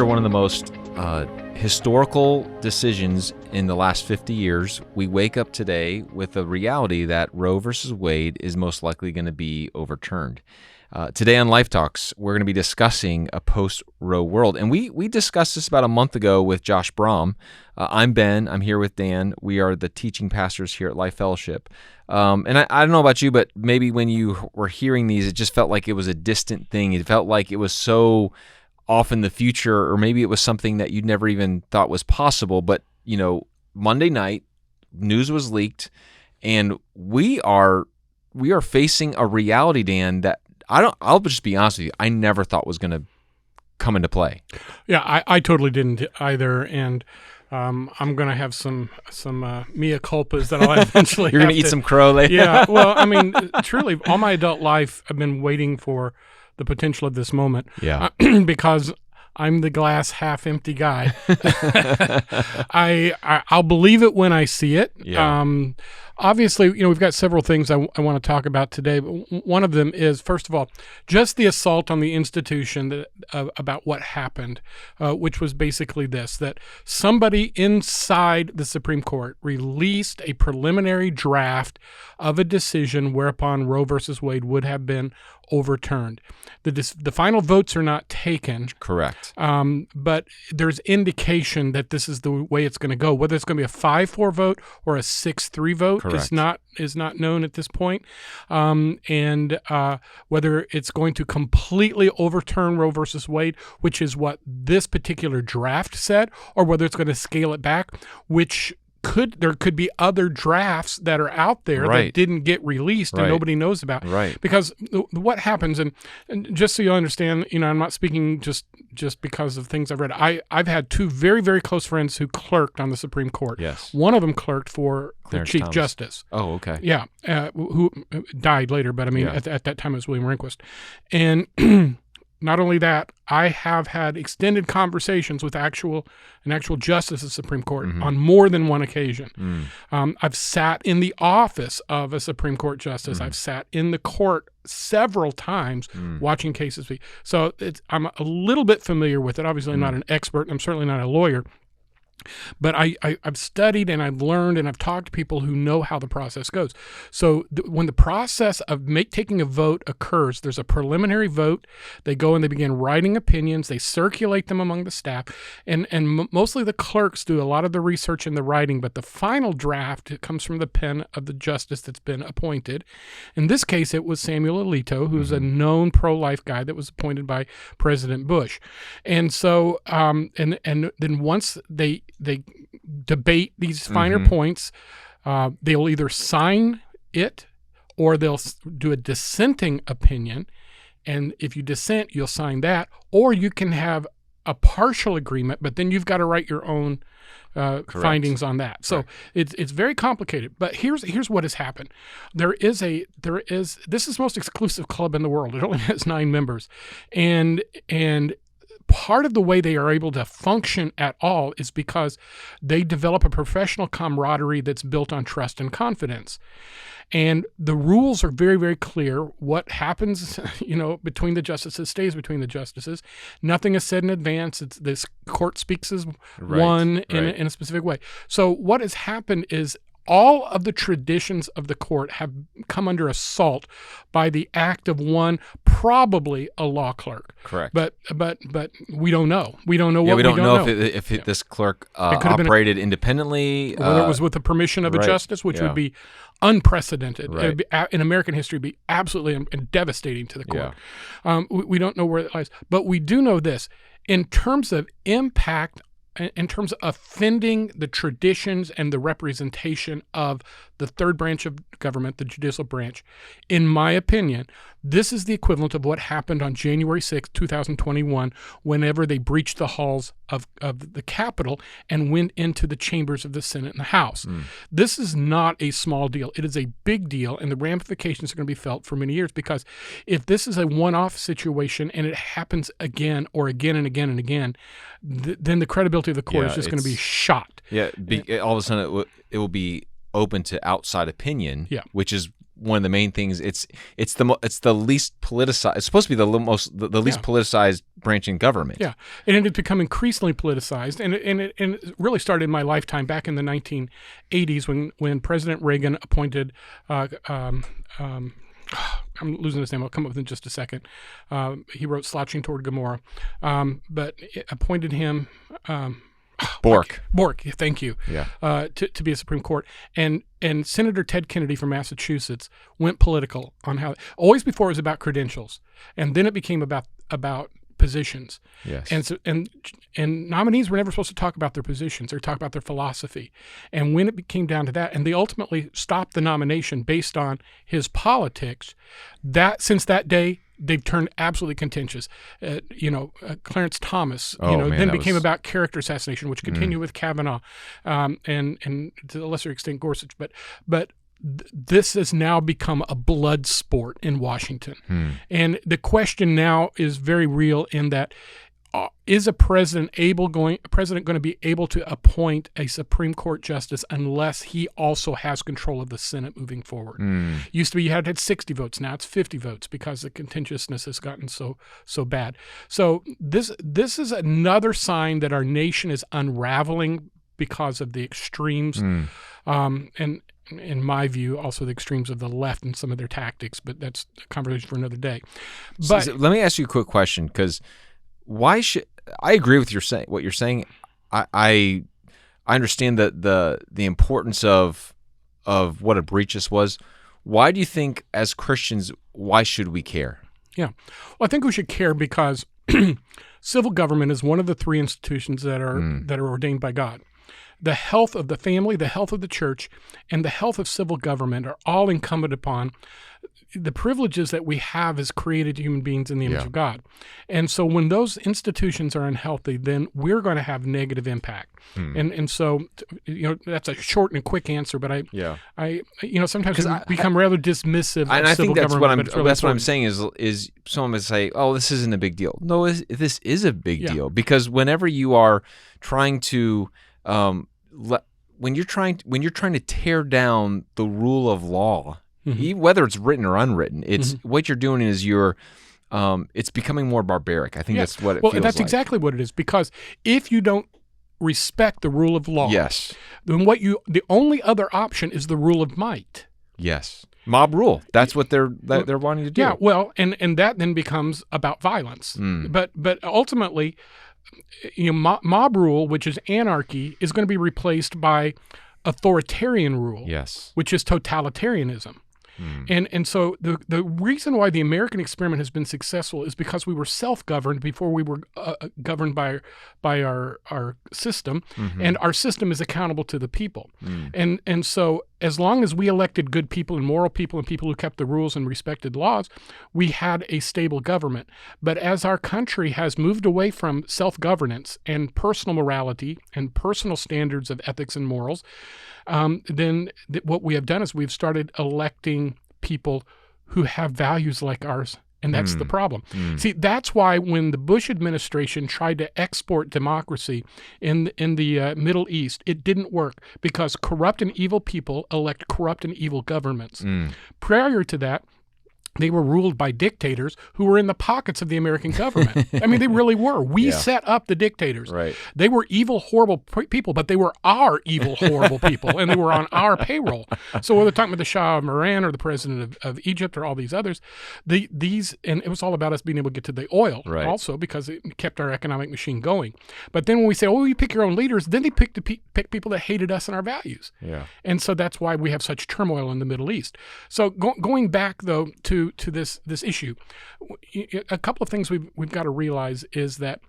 after one of the most historical decisions in the last 50 years, we wake up today with the reality that Roe versus Wade is most likely going to be overturned. Today on Life Talks, we're going to be discussing a post-Roe world. And we discussed this about a month ago with Josh Brahm. I'm Ben. I'm here with Dan. We are the teaching pastors here at Life Fellowship. And I don't know about you, but maybe when you were hearing these, it just felt like it was a distant thing. It felt like it was so off in the future, or maybe it was something that you'd never even thought was possible. But, you know, Monday night, news was leaked, and we are facing a reality, Dan, that I'll just be honest with you, I never thought was going to come into play. Yeah, I totally didn't either, and I'm going to have some mea culpas that I'll eventually You're going to eat some crow later? Yeah, well, I mean, truly, all my adult life, I've been waiting for the potential of this moment. Yeah. Because I'm the glass half empty guy. I'll believe it when I see it. Yeah. Obviously, you know, we've got several things I want to talk about today. But one of them is, first of all, just the assault on the institution about what happened, which was basically this, that somebody inside the Supreme Court released a preliminary draft of a decision whereupon Roe versus Wade would have been overturned. The final votes are not taken. Correct. But there's indication that this is the way it's going to go. Whether it's going to be a 5-4 vote or a 6-3 vote is not known at this point. And whether it's going to completely overturn Roe versus Wade, which is what this particular draft said, or whether it's going to scale it back, which there could be other drafts that are out there that didn't get released and nobody knows about. Right. Because what happens, and just so you understand, you know, I'm not speaking just because of things I've read. I've had two very, very close friends who clerked on the Supreme Court. Yes. One of them clerked for Clarence the Chief Thomas. Justice. Oh, okay. Yeah, who died later, but I mean, at that time it was William Rehnquist. And not only that, I have had extended conversations with an actual justice of the Supreme Court on more than one occasion. I've sat in the office of a Supreme Court justice. I've sat in the court several times watching cases. So I'm a little bit familiar with it. Obviously, I'm not an expert. I'm certainly not a lawyer. But I've studied and I've learned and I've talked to people who know how the process goes. So when the process of taking a vote occurs, there's a preliminary vote. They go and they begin writing opinions. They circulate them among the staff. And mostly the clerks do a lot of the research and the writing, but the final draft comes from the pen of the justice that's been appointed. In this case, it was Samuel Alito, who's a known pro-life guy that was appointed by President Bush. And so, and then once they debate these finer points, they'll either sign it or they'll do a dissenting opinion. And if you dissent, you'll sign that, or you can have a partial agreement, but then you've got to write your own findings on that. So it's very complicated. But here's what has happened. This is the most exclusive club in the world. It only has 9 members, and part of the way they are able to function at all is because they develop a professional camaraderie that's built on trust and confidence. And the rules are very, very clear. What happens, you know, between the justices stays between the justices. Nothing is said in advance. This court speaks as one in a specific way. So what has happened is all of the traditions of the court have come under assault by the act of one, probably a law clerk. Correct. But we don't know. We don't know what we don't know. If this clerk operated independently. Whether it was with the permission of a justice, which would be unprecedented. It would be, in American history, be absolutely and devastating to the court. We don't know where it lies. But we do know this. In terms of impact, in terms of offending the traditions and the representation of the third branch of government, the judicial branch, in my opinion, this is the equivalent of what happened on January 6, 2021, whenever they breached the halls of the Capitol and went into the chambers of the Senate and the House. This is not a small deal. It is a big deal, and the ramifications are going to be felt for many years, because if this is a one-off situation and it happens again or again and again and again, then the credibility of the court is just going to be shot. Yeah, all of a sudden it will be open to outside opinion, which is one of the main things. It's the least politicized. It's supposed to be the least politicized branch in government. Yeah, and it had become increasingly politicized, and it really started in my lifetime back in the 1980s when President Reagan appointed. I'm losing his name. I'll come up with it in just a second. He wrote "Slouching Toward Gomorrah," but it appointed him. Bork, thank you. Yeah. To be a Supreme Court, and Senator Ted Kennedy from Massachusetts went political on how. Always before it was about credentials, and then it became about positions. Yes. And so and nominees were never supposed to talk about their positions or talk about their philosophy. And when it came down to that, and they ultimately stopped the nomination based on his politics, since that day they've turned absolutely contentious. Clarence Thomas, then became about character assassination, which continued with Kavanaugh, and to a lesser extent Gorsuch. But this has now become a blood sport in Washington. And the question now is very real in that, is a president going to be able to appoint a Supreme Court justice unless he also has control of the Senate moving forward? Used to be you had 60 votes. Now it's 50 votes because the contentiousness has gotten so bad. So this is another sign that our nation is unraveling because of the extremes. And in my view, also the extremes of the left and some of their tactics, but that's a conversation for another day. But let me ask you a quick question, because why should I agree with what you're saying? I understand the importance of what a breach this was. Why do you think, as Christians, why should we care? Yeah, well, I think we should care because civil government is one of the three institutions that are ordained by God. The health of the family, the health of the church, and the health of civil government are all incumbent upon the privileges that we have as created human beings in the image of God. And so when those institutions are unhealthy, then we're going to have negative impact. And so, that's a short and quick answer, but I sometimes we become rather dismissive of civil government. That's what I'm saying is someone would say, oh, this isn't a big deal. No, this is a big deal, because whenever you are trying to when you're trying to tear down the rule of law, whether it's written or unwritten, it's what you're doing is it's becoming more barbaric. I think that's what it feels like. Well, that's exactly what it is, because if you don't respect the rule of law, then the only other option is the rule of might. Yes. Mob rule. That's what they're wanting to do. Yeah, well, and that then becomes about violence. But ultimately, mob rule, which is anarchy, is going to be replaced by authoritarian rule, which is totalitarianism. And so the reason why the American experiment has been successful is because we were self-governed before we were governed by our system, and our system is accountable to the people. And so as long as we elected good people and moral people and people who kept the rules and respected laws, we had a stable government. But as our country has moved away from self-governance and personal morality and personal standards of ethics and morals, then what we have done is we've started electing people who have values like ours, and that's the problem. See, that's why when the Bush administration tried to export democracy in the Middle East, it didn't work, because corrupt and evil people elect corrupt and evil governments. Prior to that, they were ruled by dictators who were in the pockets of the American government. I mean, they really were. We set up the dictators. Right. They were evil, horrible people, but they were our evil, horrible people, and they were on our payroll. So whether talking about the Shah of Iran or the president of Egypt or all these others, and it was all about us being able to get to the oil also, because it kept our economic machine going. But then when we say, oh, you pick your own leaders, then they pick people that hated us and our values. Yeah. And so that's why we have such turmoil in the Middle East. So going back, though, to this issue, a couple of things we've got to realize is that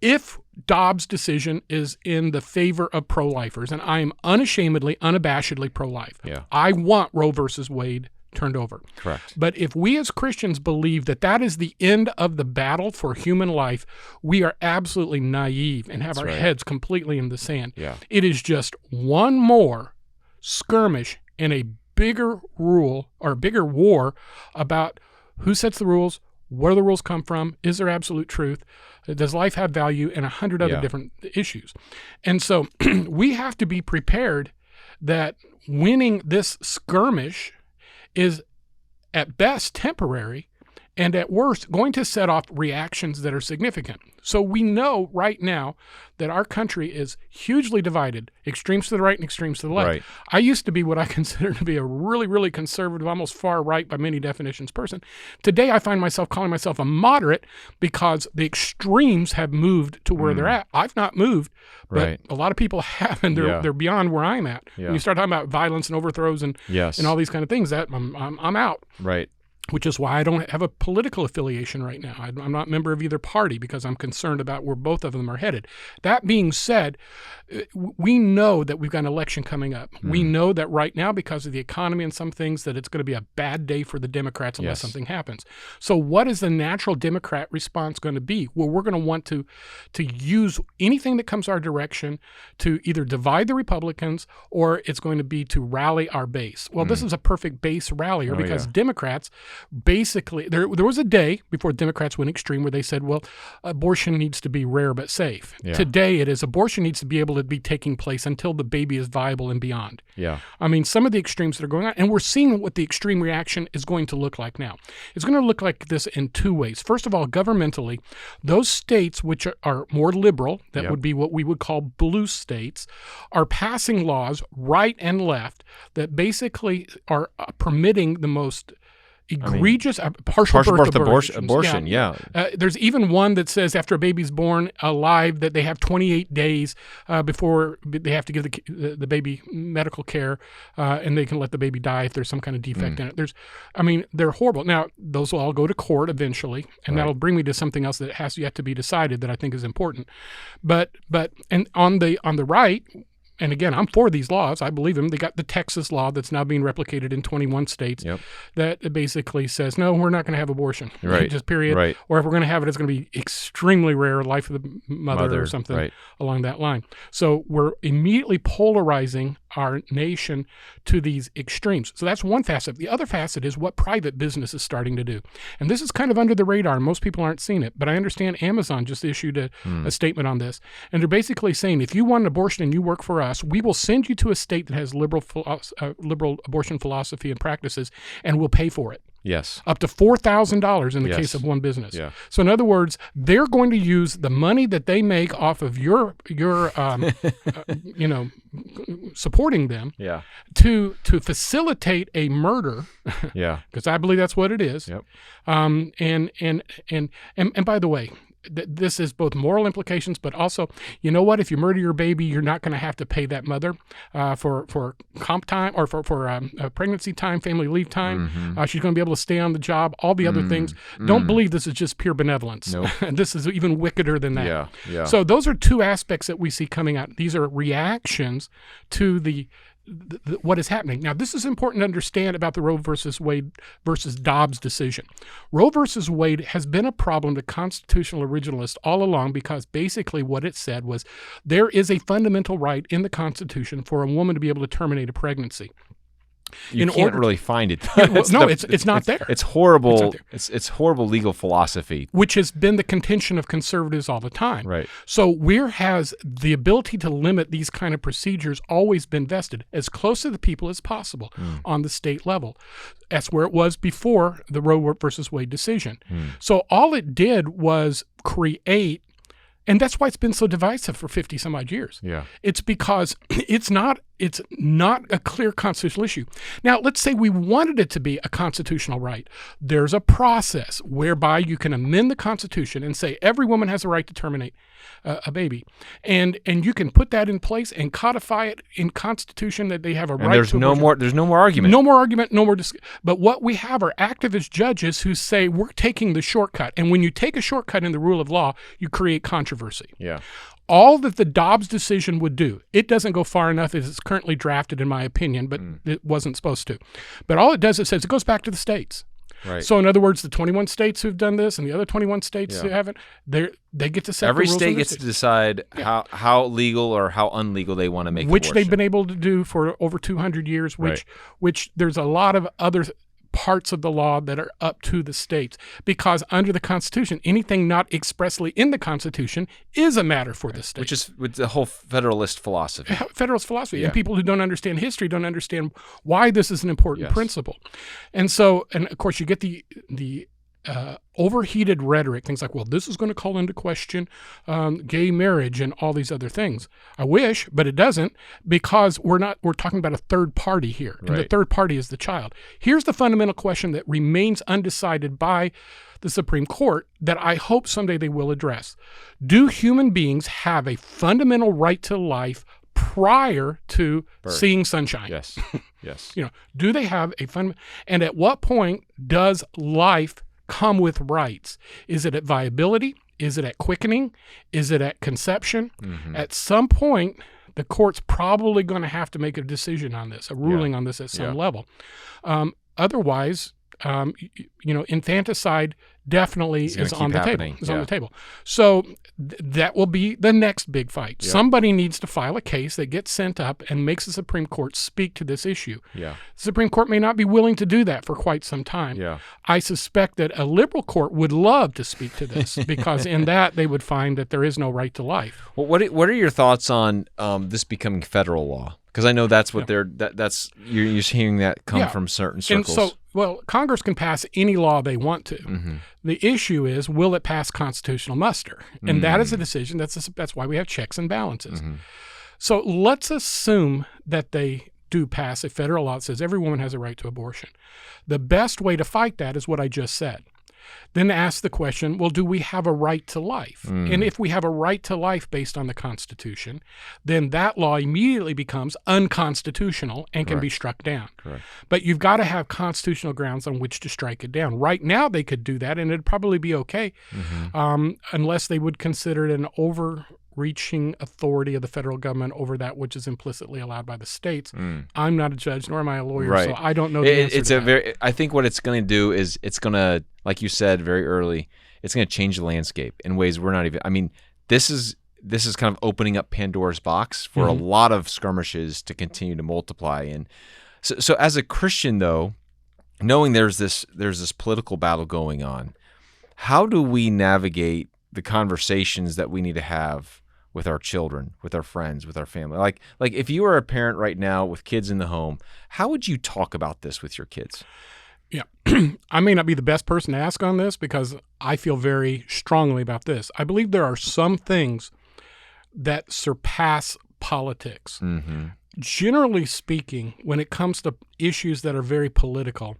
if Dobbs' decision is in the favor of pro-lifers, and I am unashamedly, unabashedly pro-life, I want Roe versus Wade turned over. Correct. But if we as Christians believe that is the end of the battle for human life, we are absolutely naive and have our heads completely in the sand. Yeah. It is just one more skirmish in a bigger war about who sets the rules, where the rules come from, is there absolute truth, does life have value, and 100 other different issues. And so we have to be prepared that winning this skirmish is at best temporary, and at worst going to set off reactions that are significant. So we know right now that our country is hugely divided, extremes to the right and extremes to the left. Right. I used to be what I consider to be a really, really conservative, almost far right by many definitions person. Today I find myself calling myself a moderate because the extremes have moved to where they're at. I've not moved, but a lot of people have, and they're beyond where I'm at. When you start talking about violence and overthrows and all these kind of things, that I'm out. Right. Which is why I don't have a political affiliation right now. I'm not a member of either party because I'm concerned about where both of them are headed. That being said, we know that we've got an election coming up. We know that right now, because of the economy and some things, that it's going to be a bad day for the Democrats unless something happens. So what is the natural Democrat response going to be? Well, we're going to want to use anything that comes our direction to either divide the Republicans, or it's going to be to rally our base. Well, this is a perfect base rallier because Democrats basically, there was a day before Democrats went extreme where they said, well, abortion needs to be rare but safe. Today it is abortion needs to be able to be taking place until the baby is viable and beyond. I mean, some of the extremes that are going on, and we're seeing what the extreme reaction is going to look like now. It's going to look like this in two ways. First of all, governmentally, those states which are more liberal, that would be what we would call blue states, are passing laws right and left that basically are permitting the most egregious partial birth abortion. There's even one that says after a baby's born alive that they have 28 days before they have to give the baby medical care, and they can let the baby die if there's some kind of defect in it. They're horrible. Now, those will all go to court eventually, and that'll bring me to something else that has yet to be decided that I think is important. But on the right, and again, I'm for these laws. I believe them. They got the Texas law that's now being replicated in 21 states that basically says, no, we're not going to have abortion. Just period. Or if we're going to have it, it's going to be extremely rare, life of the mother or something along that line. So we're immediately polarizing our nation to these extremes. So that's one facet. The other facet is what private business is starting to do. And this is kind of under the radar. Most people aren't seeing it. But I understand Amazon just issued a statement on this. And they're basically saying, if you want an abortion and you work for us, we will send you to a state that has liberal abortion philosophy and practices, and we'll pay for it. Up to $4,000 in the case of one business. So in other words, they're going to use the money that they make off of your supporting them to facilitate a murder. Because I believe that's what it is. And by the way, this is both moral implications, but also, you know what? If you murder your baby, you're not going to have to pay that mother for comp time or for pregnancy time, family leave time. She's going to be able to stay on the job, all the other things. Don't believe this is just pure benevolence. This is even wickeder than that. So those are two aspects that we see coming out. These are reactions to what is happening. Now, this is important to understand about the Roe versus Wade versus Dobbs decision. Roe versus Wade has been a problem to constitutional originalists all along because basically what it said was there is a fundamental right in the Constitution for a woman to be able to terminate a pregnancy. You can't really find it. It's not there. It's horrible. It's horrible legal philosophy, which has been the contention of conservatives all the time. So where has the ability to limit these kind of procedures always been vested? As close to the people as possible on the state level. That's where it was before the Roe versus Wade decision. So all it did was create. And that's why it's been so divisive for 50 some odd years. It's because it's not a clear constitutional issue. Now, let's say we wanted it to be a constitutional right. There's a process whereby you can amend the Constitution and say every woman has a right to terminate a baby. And you can put that in place and codify it in Constitution that they have a right to abortion. There's no more argument. No more argument, no more But what we have are activist judges who say we're taking the shortcut. And when you take a shortcut in the rule of law, you create controversy. All that the Dobbs decision would do, it doesn't go far enough as it's currently drafted, in my opinion, but it wasn't supposed to. But all it does, it says it goes back to the states. So in other words, the 21 states who've done this and the other 21 states who haven't, they get to set every the rules. Every state gets to decide how legal or how unlegal they want to make which abortion. They've been able to do for over 200 years, which there's a lot of other parts of the law that are up to the states, because under the Constitution, anything not expressly in the Constitution is a matter for the states. Which is with the whole Federalist philosophy. Federalist philosophy. Yeah. And people who don't understand history don't understand why this is an important principle. And so, and of course, you get the overheated rhetoric, things like, well, this is going to call into question gay marriage and all these other things. I wish, but it doesn't, because we're talking about a third party here. And the third party is the child. Here's the fundamental question that remains undecided by the Supreme Court that I hope someday they will address. Do human beings have a fundamental right to life prior to seeing sunshine? Yes. Yes. Do they have a and at what point does life come with rights? Is it at viability? Is it at quickening? Is it at conception? Mm-hmm. At some point, the court's probably going to have to make a decision on this, a ruling on this at some level. Otherwise, infanticide definitely is on the table. On the table. So that will be the next big fight. Yeah. Somebody needs to file a case that gets sent up and makes the Supreme Court speak to this issue. Yeah. The Supreme Court may not be willing to do that for quite some time. Yeah. I suspect that a liberal court would love to speak to this because in that they would find that there is no right to life. Well, what are your thoughts on this becoming federal law? Because I know that's what you're hearing that come from certain circles. And so, Congress can pass any law they want to. Mm-hmm. The issue is, will it pass constitutional muster? And that is a decision. That's why we have checks and balances. Mm-hmm. So let's assume that they do pass a federal law that says every woman has a right to abortion. The best way to fight that is what I just said. Then ask the question, well, do we have a right to life? And if we have a right to life based on the Constitution, then that law immediately becomes unconstitutional and can be struck down. Correct. But you've got to have constitutional grounds on which to strike it down. Right now they could do that, and it'd probably be okay, unless they would consider it an overreaching authority of the federal government over that which is implicitly allowed by the states. I'm not a judge, nor am I a lawyer, so I don't know the answer to that. I think what it's going to do is it's going to, like you said very early, it's going to change the landscape in ways we're not even. I mean, this is kind of opening up Pandora's box for a lot of skirmishes to continue to multiply. And so as a Christian, though, knowing there's this political battle going on, how do we navigate the conversations that we need to have with our children, with our friends, with our family? Like if you were a parent right now with kids in the home, how would you talk about this with your kids? Yeah, I may not be the best person to ask on this because I feel very strongly about this. I believe there are some things that surpass politics. Mm-hmm. Generally speaking, when it comes to issues that are very political,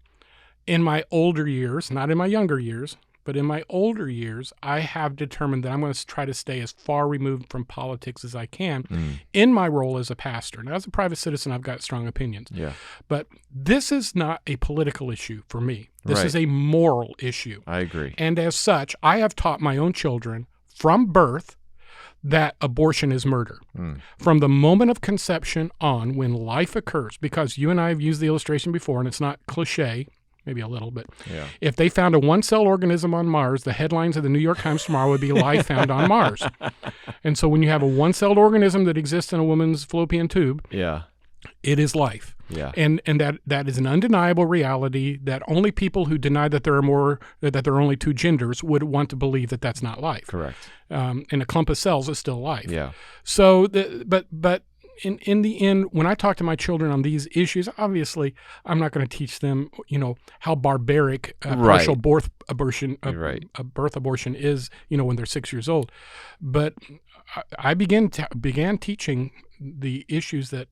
in my older years, not in my younger years, but in my older years, I have determined that I'm going to try to stay as far removed from politics as I can in my role as a pastor. Now, as a private citizen, I've got strong opinions. Yeah. But this is not a political issue for me. This is a moral issue. I agree. And as such, I have taught my own children from birth that abortion is murder. From the moment of conception on, when life occurs, because you and I have used the illustration before, and it's not cliche, maybe a little bit. Yeah. If they found a one-cell organism on Mars, the headlines of the New York Times tomorrow would be "Life Found on Mars." And so when you have a one-celled organism that exists in a woman's fallopian tube, it is life. Yeah. And that is an undeniable reality that only people who deny that there are only two genders would want to believe that that's not life. Correct. And a clump of cells is still life. Yeah. So but in the end, when I talk to my children on these issues, obviously I'm not going to teach them, how barbaric partial birth abortion is, when they're 6 years old. But I began teaching the issues that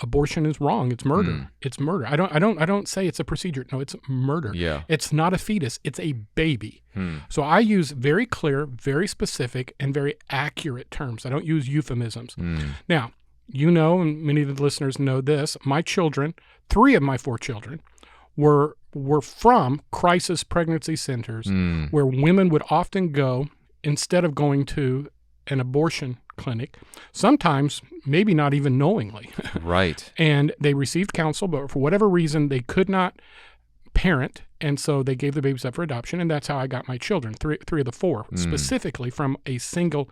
abortion is wrong. It's murder. It's murder. I don't say it's a procedure. No, it's murder. Yeah. It's not a fetus. It's a baby. So I use very clear, very specific, and very accurate terms. I don't use euphemisms. Now, and many of the listeners know this, my children, 3 of my 4 children, were from crisis pregnancy centers where women would often go instead of going to an abortion clinic, sometimes maybe not even knowingly. Right. And they received counsel, but for whatever reason, they could not parent, and so they gave the babies up for adoption, and that's how I got my children, 3 of the 4, specifically from a single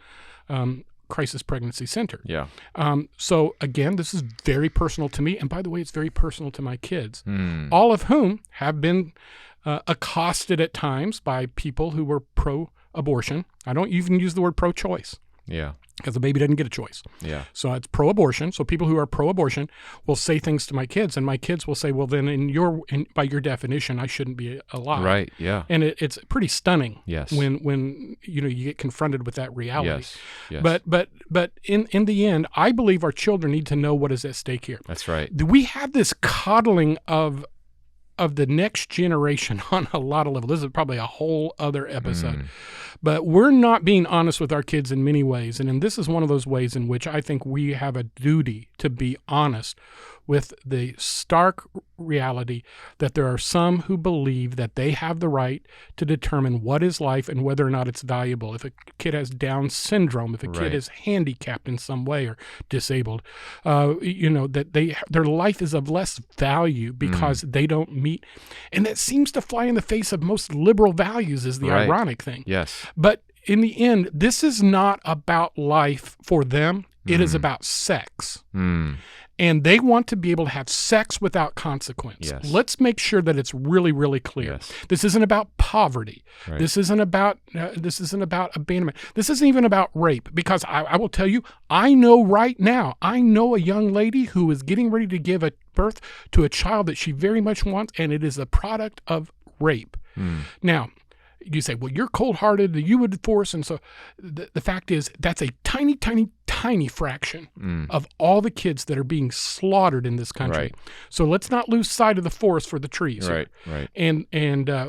crisis pregnancy center. Yeah. So again, this is very personal to me. And by the way, it's very personal to my kids, all of whom have been accosted at times by people who were pro-abortion. I don't even use the word pro-choice. Yeah. Because the baby doesn't get a choice. Yeah. So it's pro-abortion. So people who are pro-abortion will say things to my kids, and my kids will say, well, then by your definition, I shouldn't be alive. Right, yeah. And it's pretty stunning. Yes. When you get confronted with that reality. Yes. But in the end, I believe our children need to know what is at stake here. That's right. We have this coddling of the next generation on a lot of levels. This is probably a whole other episode. But we're not being honest with our kids in many ways. And this is one of those ways in which I think we have a duty to be honest with the stark reality that there are some who believe that they have the right to determine what is life and whether or not it's valuable. If a kid has Down syndrome, if a kid is handicapped in some way or disabled, that their life is of less value because they don't meet. And that seems to fly in the face of most liberal values is the ironic thing. Yes. But in the end, this is not about life for them. It is about sex. And they want to be able to have sex without consequence. Yes. Let's make sure that it's really, really clear. Yes. This isn't about poverty. Right. This isn't about abandonment. This isn't even about rape. Because I will tell you, I know right now, I know a young lady who is getting ready to give birth to a child that she very much wants, and it is a product of rape. Now, you say, well, you're cold-hearted, you would force, and so the fact is that's a tiny, tiny, tiny fraction of all the kids that are being slaughtered in this country. Right. So let's not lose sight of the forest for the trees. Right. And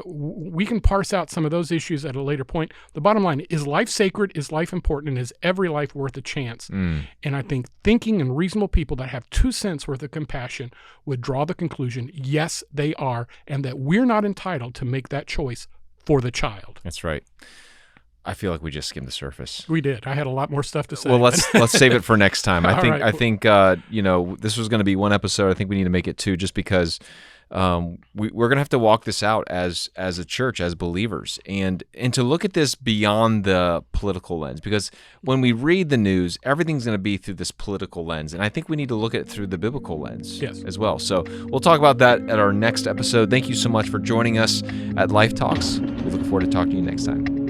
we can parse out some of those issues at a later point. The bottom line, is life sacred? Is life important? And is every life worth a chance? And I think thinking and reasonable people that have 2 cents worth of compassion would draw the conclusion, yes, they are, and that we're not entitled to make that choice for the child. That's right. I feel like we just skimmed the surface. We did. I had a lot more stuff to say. Well, let's save it for next time. I think right. This was going to be one episode. I think we need to make it 2, just because we're going to have to walk this out as a church, as believers, and to look at this beyond the political lens. Because when we read the news, everything's going to be through this political lens, and I think we need to look at it through the biblical lens as well. So we'll talk about that at our next episode. Thank you so much for joining us at Life Talks. We look forward to talking to you next time.